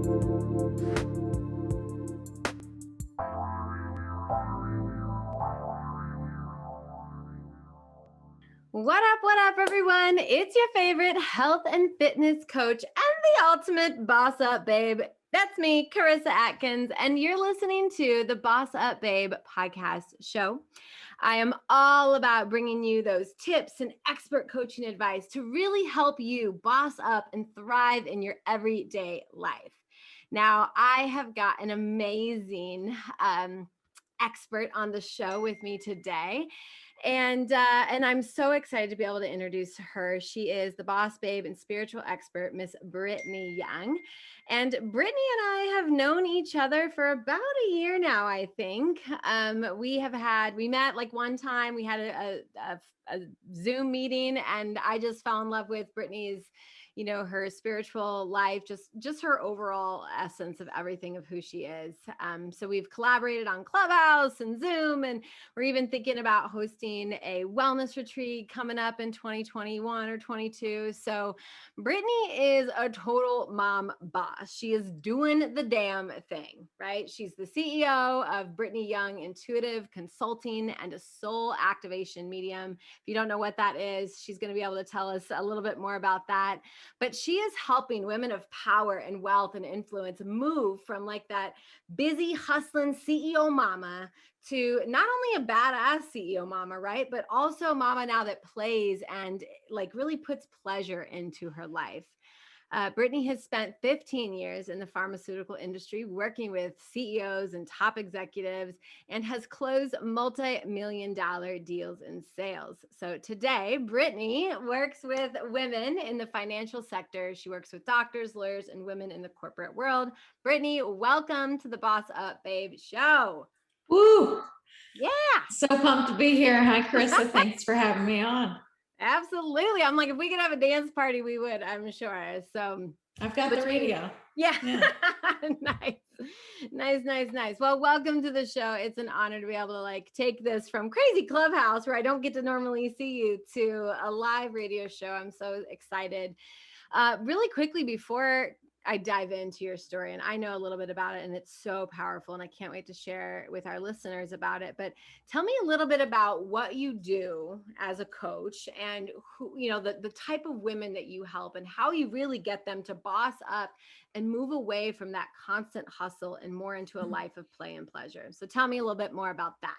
What up, everyone? It's your favorite health and fitness coach and the ultimate boss up babe. That's me, Karissa Adkins, and you're listening to the BossUp Babe Podcast show. I am all about bringing you those tips and expert coaching advice to really help you boss up and thrive in your everyday life. Now, I have got an amazing expert on the show with me today. And I'm so excited to be able to introduce her. She is the boss babe and spiritual expert, Miss Brittany Young. And Brittany and I have known each other for about a year now, I think. We met like one time, we had a Zoom meeting, and I just fell in love with Brittany's, her spiritual life, just her overall essence of everything of who she is. So we've collaborated on Clubhouse and Zoom, and we're even thinking about hosting a wellness retreat coming up in 2021 or 22. So Brittany is a total mom boss. She is doing the damn thing, right? She's the CEO of Brittany Young Intuitive Consulting and a soul activation medium. If you don't know what that is, she's going to be able to tell us a little bit more about that. But she is helping women of power and wealth and influence move from like that busy, hustling CEO mama to not only a badass CEO mama, right? But also mama now that plays and like really puts pleasure into her life. Brittany has spent 15 years in the pharmaceutical industry working with CEOs and top executives and has closed multi-million-dollar deals in sales. So today, Brittany works with women in the financial sector. She works with doctors, lawyers, and women in the corporate world. Brittany, welcome to the Boss Up Babe show. Woo! Yeah. So pumped to be here. Hi, Karissa. Thanks for having me on. Absolutely. I'm like, if we could have a dance party, we would, I'm sure. So I've got the radio. Yeah. Nice. Well, welcome to the show. It's an honor to be able to like take this from crazy Clubhouse where I don't get to normally see you to a live radio show. I'm so excited. Really quickly before I dive into your story, and I know a little bit about it and it's so powerful and I can't wait to share with our listeners about it, but tell me a little bit about what you do as a coach and who, the type of women that you help and how you really get them to boss up and move away from that constant hustle and more into a life of play and pleasure. So tell me a little bit more about that.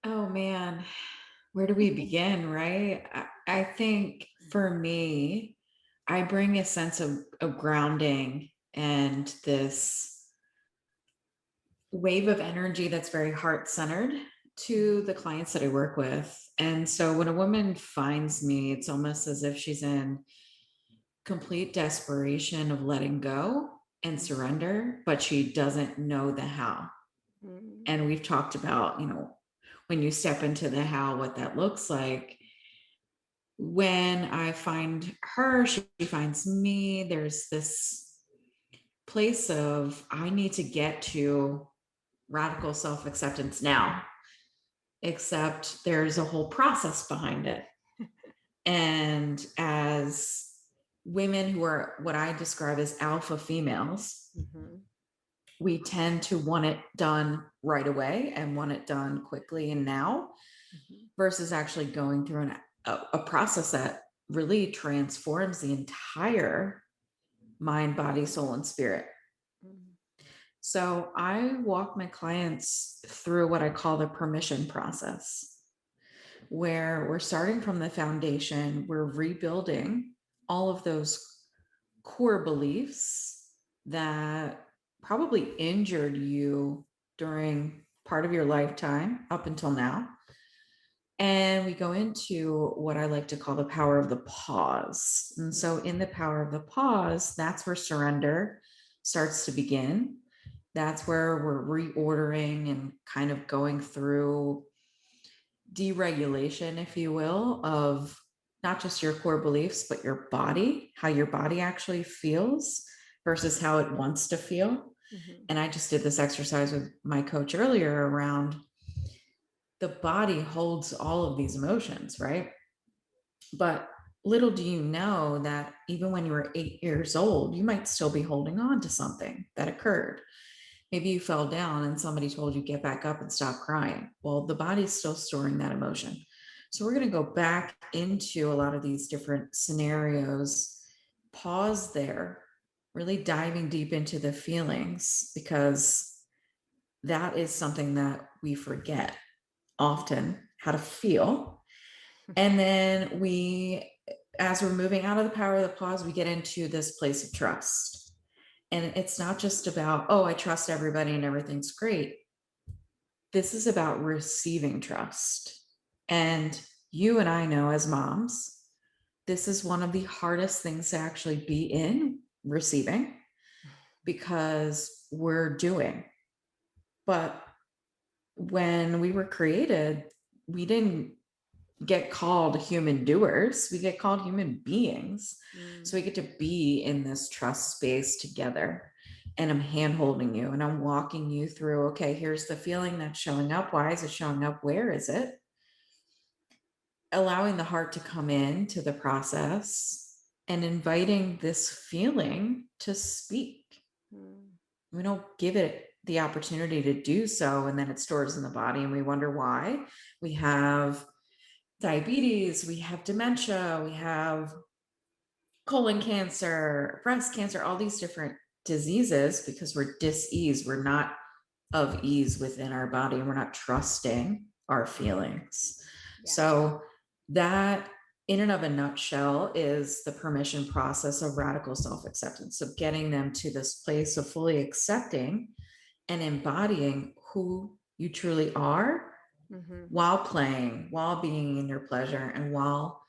Oh man, where do we begin, right? I think for me, I bring a sense of grounding and this wave of energy that's very heart-centered to the clients that I work with. And so when a woman finds me, it's almost as if she's in complete desperation of letting go and surrender, but she doesn't know the how. And we've talked about, when you step into the how, what that looks like. When I find her, she finds me. There's this place of, I need to get to radical self-acceptance now, except there's a whole process behind it. And as women who are what I describe as alpha females, we tend to want it done right away and want it done quickly and now, versus actually going through a process that really transforms the entire mind, body, soul, and spirit. So I walk my clients through what I call the permission process, where we're starting from the foundation, we're rebuilding all of those core beliefs that probably injured you during part of your lifetime up until now. And we go into what I like to call the power of the pause. And so in the power of the pause, that's where surrender starts to begin. That's where we're reordering and kind of going through deregulation, if you will, of not just your core beliefs, but your body, how your body actually feels versus how it wants to feel. And I just did this exercise with my coach earlier around the body holds all of these emotions, right? But little do you know that even when you were 8 years old, you might still be holding on to something that occurred. Maybe you fell down and somebody told you get back up and stop crying. Well, the body's still storing that emotion. So we're going to go back into a lot of these different scenarios, pause there, really diving deep into the feelings, because that is something that we forget often how to feel. And then as we're moving out of the power of the pause, we get into this place of trust. And it's not just about, oh, I trust everybody and everything's great. This is about receiving trust. And you and I know as moms, this is one of the hardest things to actually be in, receiving, because we're doing. But when we were created, we didn't get called human doers, we get called human beings. So we get to be in this trust space together. And I'm hand holding you and I'm walking you through, okay, here's the feeling that's showing up. Why is it showing up? Where is it? Allowing the heart to come into the process and inviting this feeling to speak. We don't give it the opportunity to do so. And then it stores in the body and we wonder why. We have diabetes, we have dementia, we have colon cancer, breast cancer, all these different diseases because we're dis-ease. We're not of ease within our body and we're not trusting our feelings. Yeah. So that in and of a nutshell is the permission process of radical self-acceptance. So getting them to this place of fully accepting and embodying who you truly are, while playing, while being in your pleasure, and while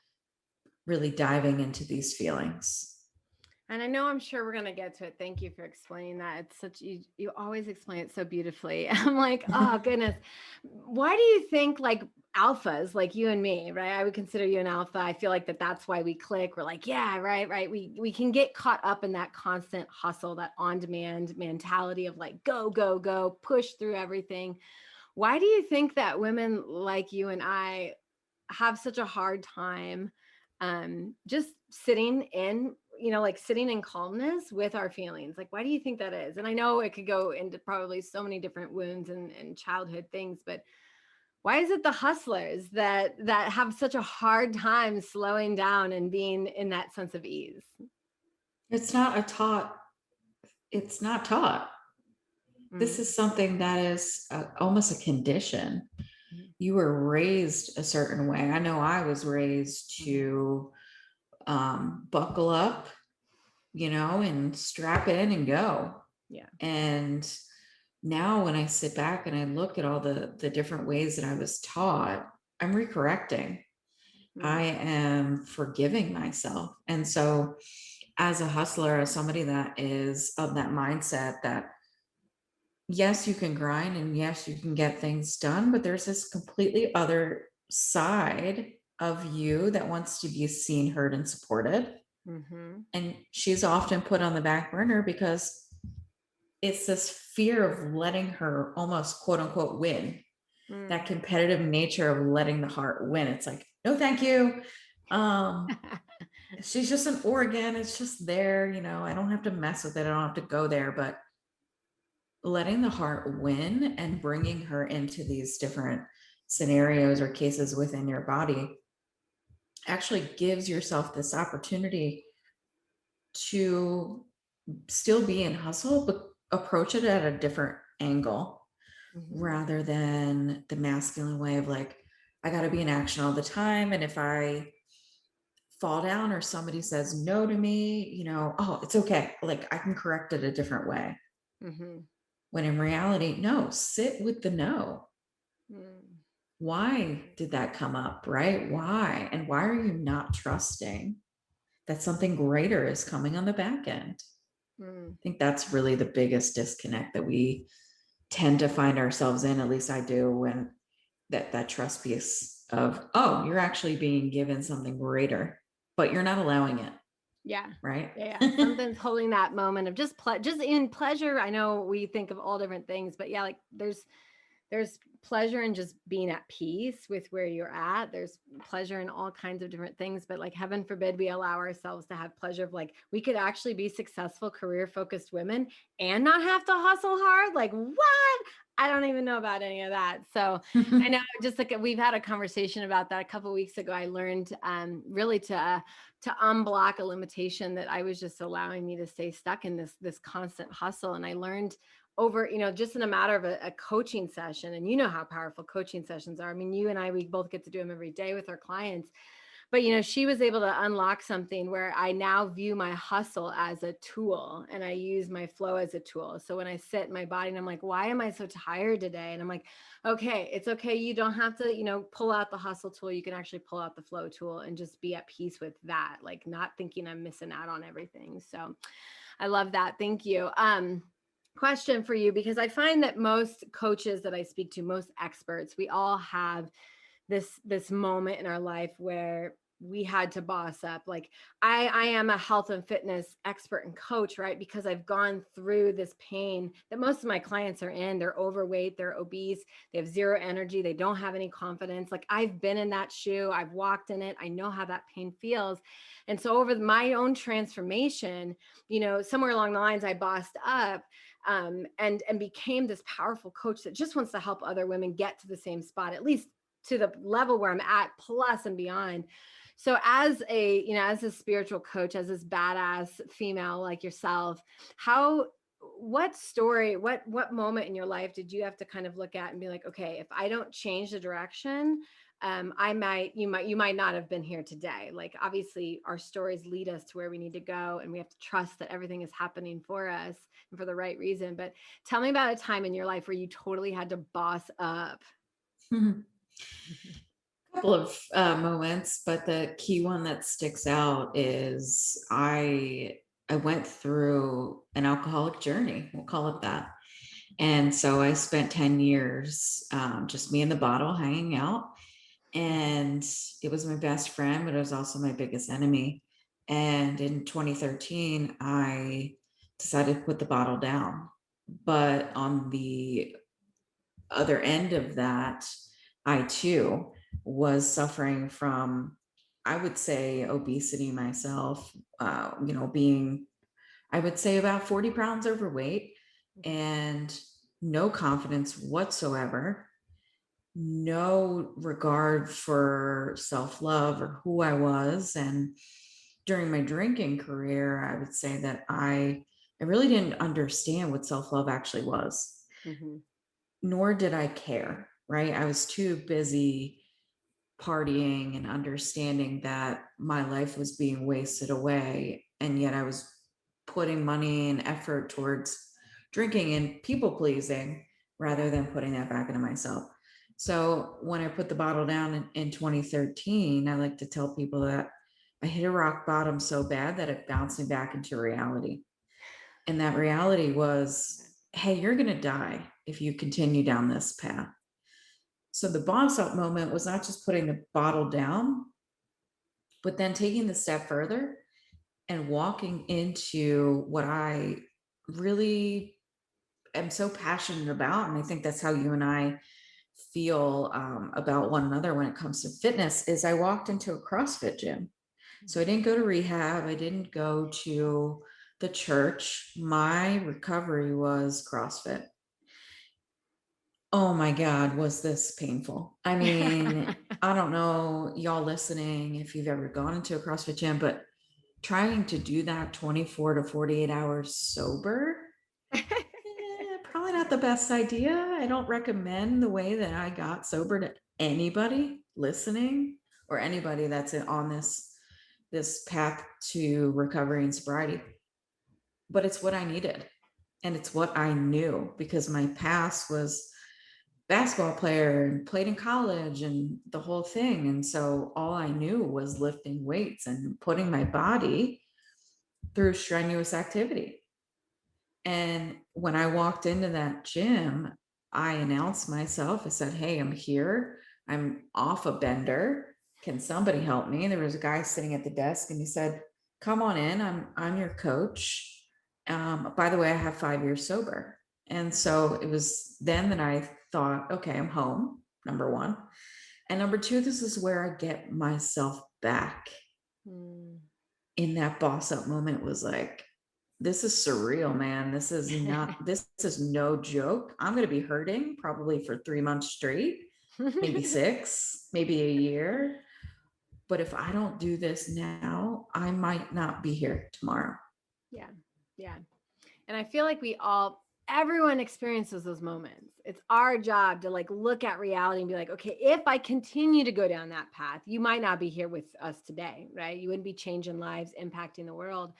really diving into these feelings. And I know, I'm sure we're going to get to it. Thank you for explaining that. It's such, you always explain it so beautifully. I'm like, oh goodness. Why do you think like alphas, like you and me, right? I would consider you an alpha. I feel like that's why we click. We're like, yeah, right. We can get caught up in that constant hustle, that on-demand mentality of like, go, push through everything. Why do you think that women like you and I have such a hard time just sitting in, like sitting in calmness with our feelings? Like, why do you think that is? And I know it could go into probably so many different wounds and childhood things, but why is it the hustlers that have such a hard time slowing down and being in that sense of ease? It's not taught. This is something that is almost a condition. You were raised a certain way. I know I was raised to buckle up, and strap in and go. Yeah. And now when I sit back and I look at all the different ways that I was taught, I'm recorrecting. I am forgiving myself. And so as a hustler, as somebody that is of that mindset that yes, you can grind and yes, you can get things done, but there's this completely other side of you that wants to be seen, heard, and supported. And she's often put on the back burner because it's this fear of letting her almost quote unquote win. That competitive nature of letting the heart win. It's like, no, thank you. She's just an organ. It's just there. I don't have to mess with it. I don't have to go there. But letting the heart win and bringing her into these different scenarios or cases within your body actually gives yourself this opportunity to still be in hustle, but approach it at a different angle rather than the masculine way of like, I got to be in action all the time. And if I fall down or somebody says no to me, oh, it's okay. Like I can correct it a different way. When in reality, no, sit with the no. Why did that come up, right? Why? And why are you not trusting that something greater is coming on the back end? I think that's really the biggest disconnect that we tend to find ourselves in, at least I do, when that trust piece of, oh, you're actually being given something greater, but you're not allowing it. Yeah. Right. Yeah. Something's holding that moment of just in pleasure. I know we think of all different things, but yeah, like there's pleasure in just being at peace with where you're at. There's pleasure in all kinds of different things, but like heaven forbid we allow ourselves to have pleasure of like we could actually be successful career focused women and not have to hustle hard. Like what? I don't even know about any of that. So I know just like we've had a conversation about that a couple of weeks ago. I learned really to unblock a limitation that I was just allowing me to stay stuck in this constant hustle. And I learned over, just in a matter of a coaching session. And you know how powerful coaching sessions are. I mean, you and I, we both get to do them every day with our clients. But, she was able to unlock something where I now view my hustle as a tool and I use my flow as a tool. So when I sit in my body and I'm like, why am I so tired today? And I'm like, okay, it's okay. You don't have to, pull out the hustle tool. You can actually pull out the flow tool and just be at peace with that. Like not thinking I'm missing out on everything. So I love that. Thank you. Question for you, because I find that most coaches that I speak to, most experts, we all have this moment in our life where we had to boss up. Like I am a health and fitness expert and coach, right? Because I've gone through this pain that most of my clients are in. They're overweight, they're obese, they have zero energy, they don't have any confidence. Like I've been in that shoe, I've walked in it, I know how that pain feels. And so over my own transformation, somewhere along the lines, I bossed up and became this powerful coach that just wants to help other women get to the same spot, at least to the level where I'm at, plus and beyond. So as as a spiritual coach, as this badass female like yourself, what story, what moment in your life did you have to kind of look at and be like, okay, if I don't change the direction, you might not have been here today. Like obviously our stories lead us to where we need to go, and we have to trust that everything is happening for us and for the right reason. But tell me about a time in your life where you totally had to boss up. Couple of moments, but the key one that sticks out is I went through an alcoholic journey. We'll call it that. And so I spent 10 years just me and the bottle hanging out. And it was my best friend, but it was also my biggest enemy. And in 2013, I decided to put the bottle down. But on the other end of that, I too was suffering from, I would say, obesity myself, being, I would say, about 40 pounds overweight and no confidence whatsoever, no regard for self-love or who I was. And during my drinking career, I would say that I really didn't understand what self-love actually was. Mm-hmm. Nor did I care, right? I was too busy partying and understanding that my life was being wasted away. And yet I was putting money and effort towards drinking and people pleasing rather than putting that back into myself. So when I put the bottle down in 2013, I like to tell people that I hit a rock bottom so bad that it bounced me back into reality. And that reality was, hey, you're going to die if you continue down this path. So the boss up moment was not just putting the bottle down, but then taking the step further and walking into what I really am so passionate about. And I think that's how you and I feel about one another when it comes to fitness, is I walked into a CrossFit gym. So I didn't go to rehab. I didn't go to the church. My recovery was CrossFit. Oh my God, was this painful? I mean, I don't know, y'all listening, if you've ever gone into a CrossFit gym, but trying to do that 24 to 48 hours sober, probably not the best idea. I don't recommend the way that I got sober to anybody listening or anybody that's on this path to recovery and sobriety. But it's what I needed. And it's what I knew, because my past was basketball player and played in college and the whole thing. And so all I knew was lifting weights and putting my body through strenuous activity. And when I walked into that gym, I announced myself. I said, hey, I'm here. I'm off a bender. Can somebody help me? And there was a guy sitting at the desk and he said, come on in. I'm your coach. By the way, I have 5 years sober. And so it was then that I thought, okay, I'm home, number one. And number two, this is where I get myself back. In that boss up moment was like, this is surreal, man. This is no joke. I'm going to be hurting probably for 3 months straight, maybe 6, maybe a year. But if I don't do this now, I might not be here tomorrow. Yeah. Yeah. And I feel like everyone experiences those moments. It's our job to like look at reality and be like, okay, if I continue to go down that path, you might not be here with us today, right? You wouldn't be changing lives, impacting the world.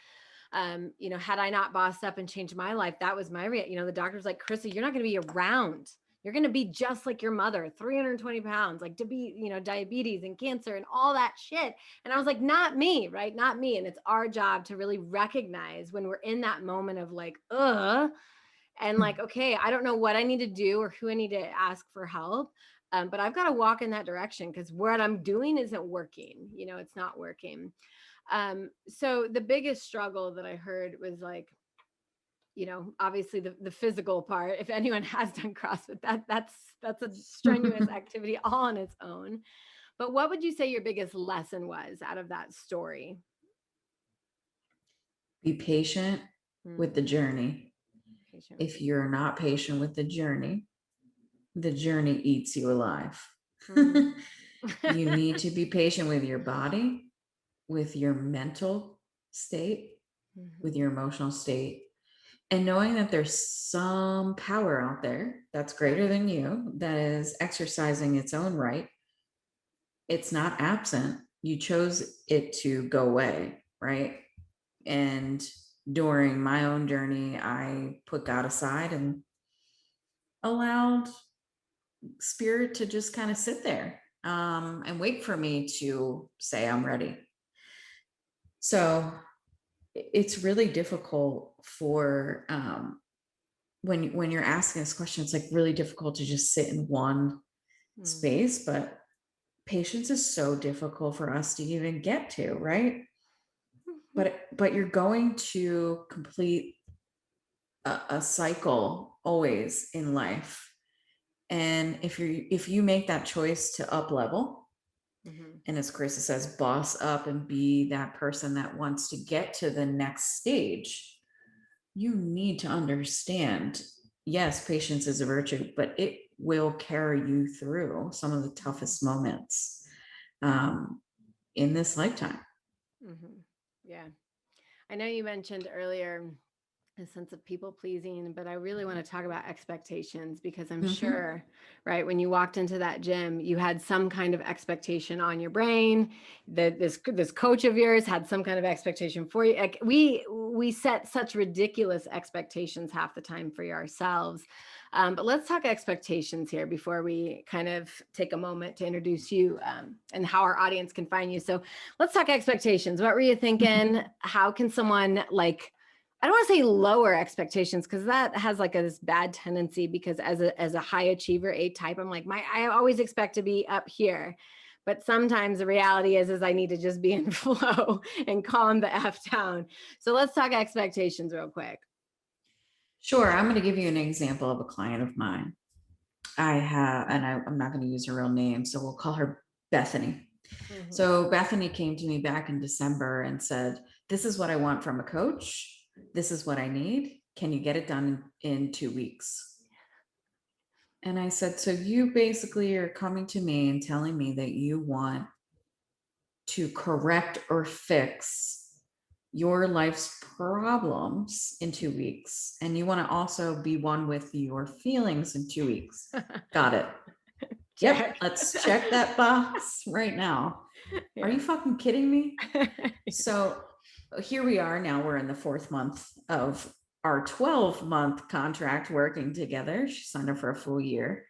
Had I not bossed up and changed my life, that was my the doctor's like, Karissa, you're not going to be around. You're going to be just like your mother, 320 pounds, like to be, diabetes and cancer and all that shit. And I was like, not me, right? Not me. And it's our job to really recognize when we're in that moment of like, and like, okay, I don't know what I need to do or who I need to ask for help. But I've got to walk in that direction because what I'm doing isn't working. It's not working. So the biggest struggle that I heard was like, obviously the physical part. If anyone has done CrossFit, that's a strenuous activity all on its own. But what would you say your biggest lesson was out of that story? Be patient with the journey. If you're not patient with the journey eats you alive. You need to be patient with your body, with your mental state, with your emotional state, and knowing that there's some power out there that's greater than you, that is exercising its own right. It's not absent. You chose it to go away, right? And during my own journey, I put God aside and allowed spirit to just kind of sit there and wait for me to say I'm ready. So it's really difficult for when you're asking this question, it's like really difficult to just sit in one space, but patience is so difficult for us to even get to, right? But you're going to complete a cycle always in life. And if you make that choice to up level, and as Karissa says, boss up and be that person that wants to get to the next stage, you need to understand, yes, patience is a virtue, but it will carry you through some of the toughest moments in this lifetime. Yeah. I know you mentioned earlier a sense of people pleasing, but I really want to talk about expectations because I'm sure, right, when you walked into that gym, you had some kind of expectation on your brain. That this coach of yours had some kind of expectation for you. Like we set such ridiculous expectations half the time for ourselves. But let's talk expectations here before we kind of take a moment to introduce you and how our audience can find you. So let's talk expectations. What were you thinking? How can someone I don't want to say lower expectations because that has like this bad tendency because as a high achiever, A-type, I'm like, I always expect to be up here. But sometimes the reality is I need to just be in flow and calm the F down. So let's talk expectations real quick. Sure. I'm going to give you an example of a client of mine. I'm not going to use her real name, so we'll call her Bethany. So Bethany came to me back in December and said, this is what I want from a coach. This is what I need. Can you get it done in 2 weeks? And I said, so you basically are coming to me and telling me that you want to correct or fix your life's problems in 2 weeks. And you want to also be one with your feelings in 2 weeks. Got it. Yep. Let's check that box right now. Yeah. Are you fucking kidding me? So here we are now. We're in the 4th month of our 12-month contract working together. She signed up for a full year.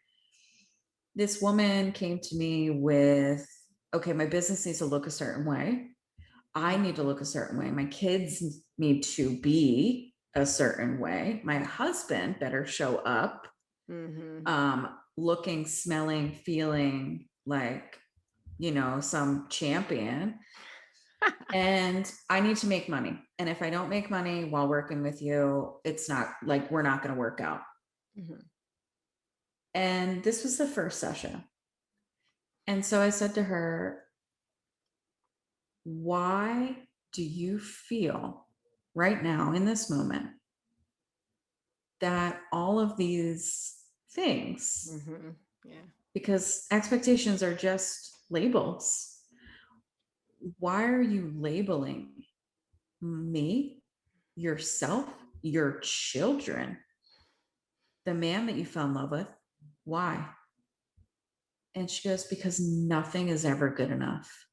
This woman came to me with, okay, my business needs to look a certain way. I need to look a certain way. My kids need to be a certain way. My husband better show up, looking, smelling, feeling like, some champion. And I need to make money. And if I don't make money while working with you, it's not like we're not going to work out. And this was the first session. And so I said to her, why do you feel right now in this moment that all of these things, Yeah. because expectations are just labels, why are you labeling me, yourself, your children, the man that you fell in love with? Why? And she goes, because nothing is ever good enough.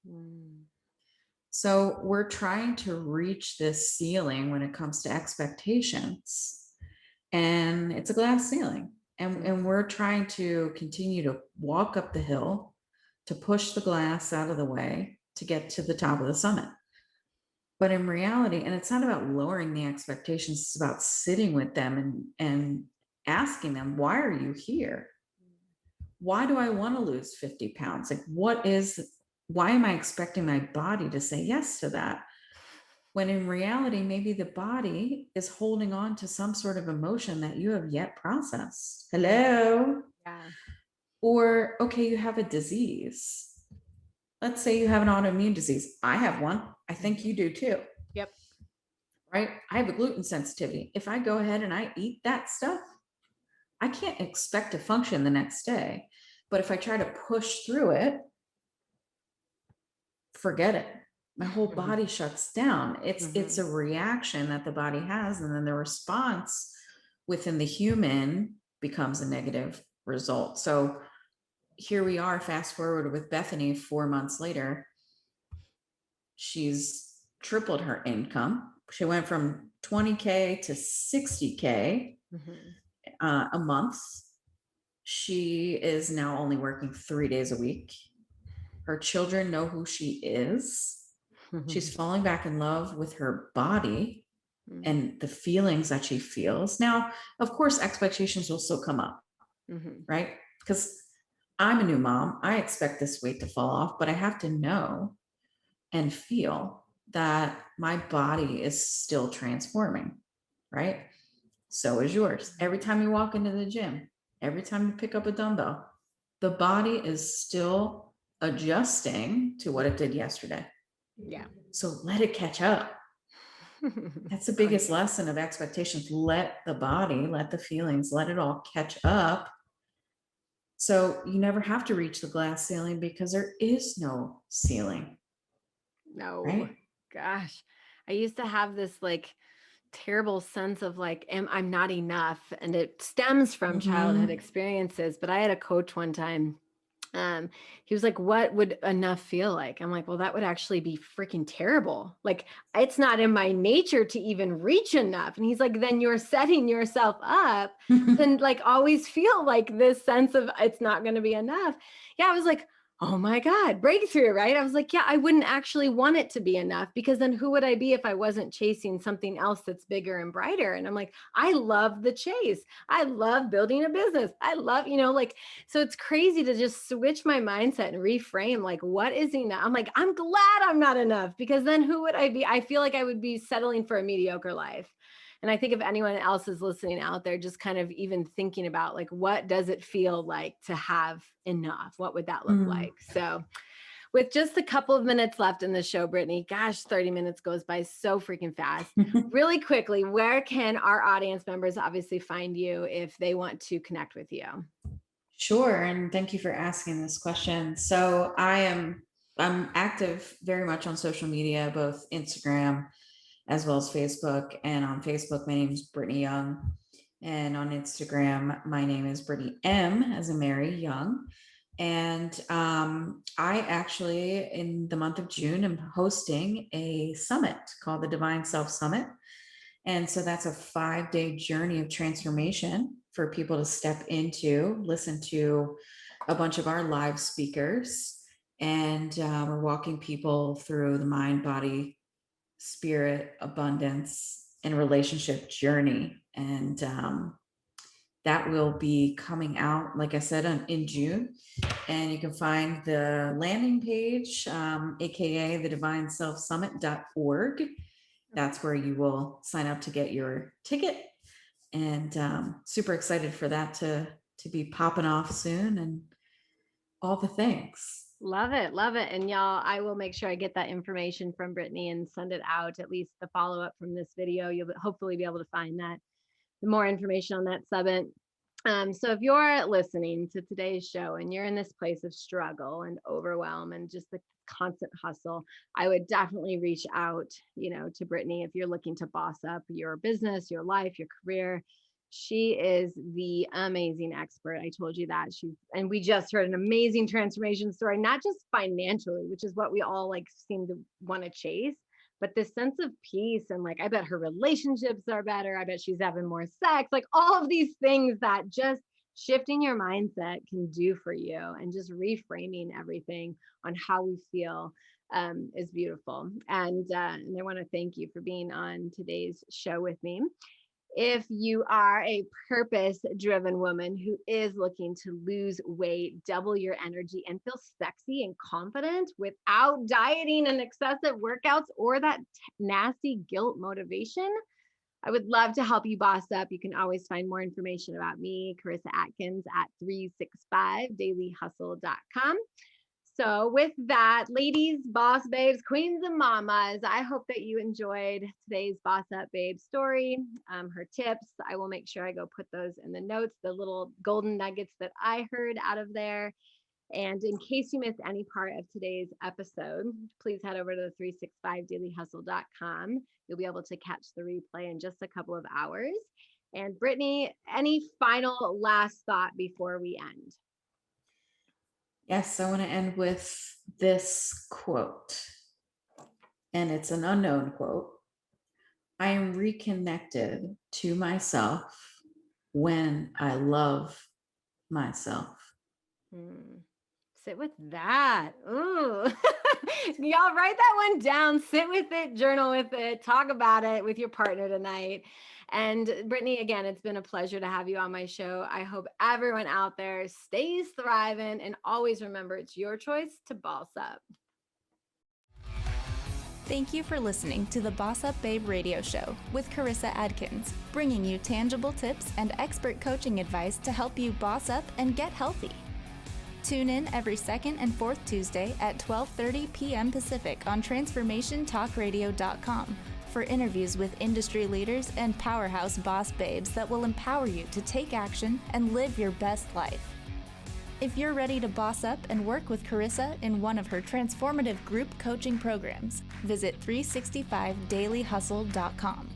So we're trying to reach this ceiling when it comes to expectations, and it's a glass ceiling. And we're trying to continue to walk up the hill, to push the glass out of the way to get to the top of the summit. But in reality, and it's not about lowering the expectations, it's about sitting with them and asking them, why are you here? Why do I want to lose 50 pounds? Like, why am I expecting my body to say yes to that? When in reality, maybe the body is holding on to some sort of emotion that you have yet processed. Hello? Yeah. Or, okay, you have a disease. Let's say you have an autoimmune disease. I have one. I think you do too. Yep. Right? I have a gluten sensitivity. If I go ahead and I eat that stuff, I can't expect to function the next day. But if I try to push through it, forget it. My whole body shuts down. It's a reaction that the body has, and then the response within the human becomes a negative result. So here we are, fast forward with Bethany 4 months later. She's tripled her income. She went from 20K to 60K a month. She is now only working 3 days a week. Her children know who she is. She's falling back in love with her body and the feelings that she feels. Now, of course, expectations will still come up, right? Because I'm a new mom. I expect this weight to fall off, but I have to know and feel that my body is still transforming, right? So is yours. Every time you walk into the gym, every time you pick up a dumbbell, the body is still adjusting to what it did yesterday. Yeah. So let it catch up. That's the biggest lesson of expectations. Let the body, let the feelings, let it all catch up. So you never have to reach the glass ceiling because there is no ceiling. No. Right? Gosh. I used to have this like terrible sense of like, I'm not enough. And it stems from childhood experiences. But I had a coach one time. He was like, what would enough feel like? I'm like, well, that would actually be freaking terrible. Like, it's not in my nature to even reach enough. And he's like, then you're setting yourself up and like always feel like this sense of it's not going to be enough. Yeah. I was like, oh my God, breakthrough, right? I was like, yeah, I wouldn't actually want it to be enough because then who would I be if I wasn't chasing something else that's bigger and brighter? And I'm like, I love the chase. I love building a business. I love, like, so it's crazy to just switch my mindset and reframe like, what is enough? I'm like, I'm glad I'm not enough because then who would I be? I feel like I would be settling for a mediocre life. And I think if anyone else is listening out there, just kind of even thinking about like, what does it feel like to have enough? What would that look like? So with just a couple of minutes left in the show, Brittany, gosh, 30 minutes goes by so freaking fast. Really quickly, where can our audience members obviously find you if they want to connect with you? Sure. And thank you for asking this question. So I'm active very much on social media, both Instagram as well as Facebook. And on Facebook, my name is Brittany Young. And on Instagram, my name is Brittany M as in Mary Young. And I actually, in the month of June, am hosting a summit called the Divine Self Summit. And so that's a 5-day journey of transformation for people to step into, listen to a bunch of our live speakers. And we're walking people through the mind, body, spirit, abundance, and relationship journey. And that will be coming out, like I said, in June. And you can find the landing page, AKA the divineselfsummit.org. That's where you will sign up to get your ticket. And super excited for that to to be popping off soon and all the things. Love it. Love it. And y'all, I will make sure I get that information from Brittany and send it out, at least the follow-up from this video. You'll hopefully be able to find that, more information on that summit. So if you're listening to today's show and you're in this place of struggle and overwhelm and just the constant hustle, I would definitely reach out, to Brittany if you're looking to boss up your business, your life, your career. She is the amazing expert. I told you that. And we just heard an amazing transformation story, not just financially, which is what we all seem to want to chase, but this sense of peace. And I bet her relationships are better. I bet she's having more sex, all of these things that just shifting your mindset can do for you, and just reframing everything on how we feel is beautiful. And I want to thank you for being on today's show with me. If you are a purpose-driven woman who is looking to lose weight, double your energy, and feel sexy and confident without dieting and excessive workouts or that nasty guilt motivation, I would love to help you boss up. You can always find more information about me, Karissa Adkins, at 365dailyhustle.com. So with that, ladies, boss babes, queens, and mamas, I hope that you enjoyed today's Boss Up Babe story, her tips. I will make sure I go put those in the notes, the little golden nuggets that I heard out of there. And in case you missed any part of today's episode, please head over to 365dailyhustle.com. You'll be able to catch the replay in just a couple of hours. And Brittany, any final last thought before we end? Yes, I want to end with this quote, and it's an unknown quote. I am reconnected to myself when I love myself. Sit with that. Ooh. Y'all write that one down, sit with it, journal with it, talk about it with your partner tonight. And Brittany, again, it's been a pleasure to have you on my show. I hope everyone out there stays thriving, and always remember, it's your choice to boss up. Thank you for listening to the Boss Up Babe radio show with Karissa Adkins, bringing you tangible tips and expert coaching advice to help you boss up and get healthy. Tune in every second and fourth Tuesday at 12:30 p.m. Pacific on TransformationTalkRadio.com for interviews with industry leaders and powerhouse boss babes that will empower you to take action and live your best life. If you're ready to boss up and work with Karissa in one of her transformative group coaching programs, visit 365dailyhustle.com.